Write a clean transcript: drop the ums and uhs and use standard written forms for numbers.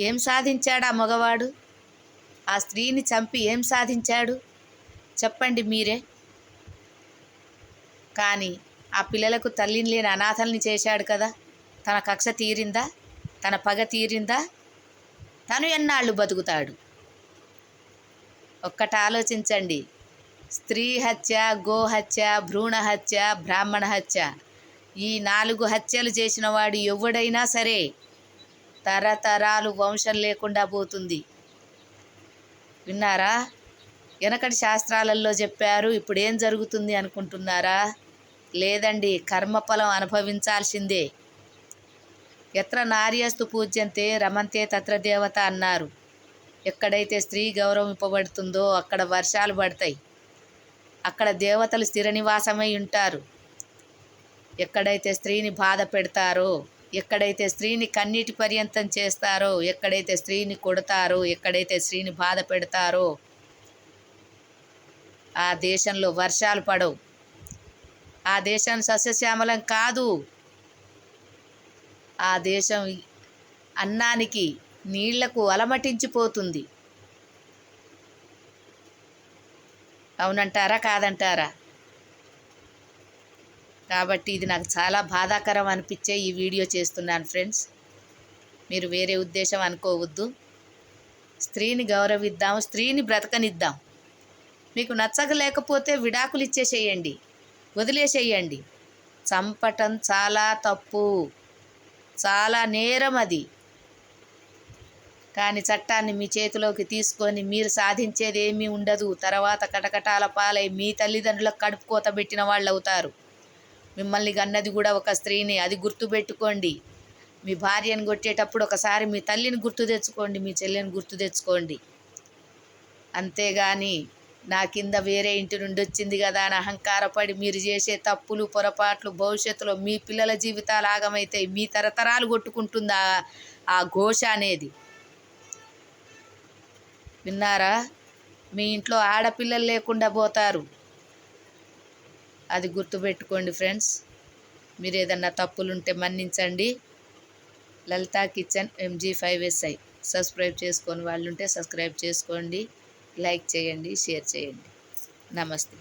ఏం సాధించాడు ఆ మగవాడు? ఆ స్త్రీని చంపి ఏం సాధించాడు చెప్పండి మీరే. కానీ ఆ పిల్లలకు తల్లిని లేని అనాథల్ని చేశాడు కదా. తన కక్ష తీరిందా? తన పగ తీరిందా? తను ఎన్నాళ్ళు బతుకుతాడు? ఒక్కటి ఆలోచించండి. స్త్రీ హత్య, గోహత్య, భ్రూణ హత్య, బ్రాహ్మణ హత్య, ఈ 4 హత్యలు చేసిన వాడు ఎవడైనా సరే తరతరాలు వంశం లేకుండా పోతుంది. విన్నారా? వెనకటి శాస్త్రాలలో చెప్పారు. ఇప్పుడు ఏం జరుగుతుంది అనుకుంటున్నారా? లేదండి, కర్మఫలం అనుభవించాల్సిందే. ఎత్ర నార్యస్తు పూజ్యంతే రమంతే తత్ర దేవత అన్నారు. ఎక్కడైతే స్త్రీ గౌరవింపబడుతుందో అక్కడ వర్షాలు పడతాయి, అక్కడ దేవతలు స్థిర నివాసమై ఉంటారు. ఎక్కడైతే స్త్రీని బాధ పెడతారో, ఎక్కడైతే స్త్రీని కన్నీటి పర్యంతం చేస్తారో, ఎక్కడైతే స్త్రీని కొడతారో, ఎక్కడైతే స్త్రీని బాధ పెడతారో ఆ దేశంలో వర్షాలు పడవు. ఆ దేశం సస్యశ్యామలం కాదు. ఆ దేశం అన్నానికి నీళ్లకు అలమటించిపోతుంది. అవునంటారా కాదంటారా? కాబట్టి ఇది నాకు చాలా బాధాకరం అనిపించే ఈ వీడియో చేస్తున్నాను ఫ్రెండ్స్. మీరు వేరే ఉద్దేశం అనుకోవద్దు. స్త్రీని గౌరవిద్దాం, స్త్రీని బ్రతకనిద్దాం. మీకు నచ్చలేకపోతే విడాకులు ఇచ్చేసేయండి, వదిలేసేయండి. చంపటం చాలా తప్పు, చాలా నేరం అది. కానీ చట్టాన్ని మీ చేతిలోకి తీసుకొని మీరు సాధించేది ఏమీ ఉండదు. తర్వాత కటకటాల పాలై మీ తల్లిదండ్రులకు కడుపు కోత పెట్టిన వాళ్ళు అవుతారు. మిమ్మల్ని గన్నది కూడా ఒక స్త్రీని, అది గుర్తుపెట్టుకోండి. మీ భార్యను కొట్టేటప్పుడు ఒకసారి మీ తల్లిని గుర్తు తెచ్చుకోండి, మీ చెల్లిని గుర్తు తెచ్చుకోండి. అంతేగాని నా కింద వేరే ఇంటి నుండి వచ్చింది కదా అని అహంకారపడి మీరు చేసే తప్పులు పొరపాట్లు భవిష్యత్తులో మీ పిల్లల జీవితాలు ఆగమైతాయి. మీ తరతరాలు కొట్టుకుంటుంది ఆ ఘోష అనేది. విన్నారా? మీ ఇంట్లో ఆడపిల్లలు లేకుండా పోతారు. అది గుర్తుపెట్టుకోండి ఫ్రెండ్స్. మీరు ఏదన్నా తప్పులుంటే మన్నించండి. లలితా కిచెన్ MG5SI సబ్స్క్రైబ్ చేసుకొని వాళ్ళు ఉంటే సబ్స్క్రైబ్ చేసుకోండి, లైక్ చేయండి, షేర్ చేయండి. నమస్తే.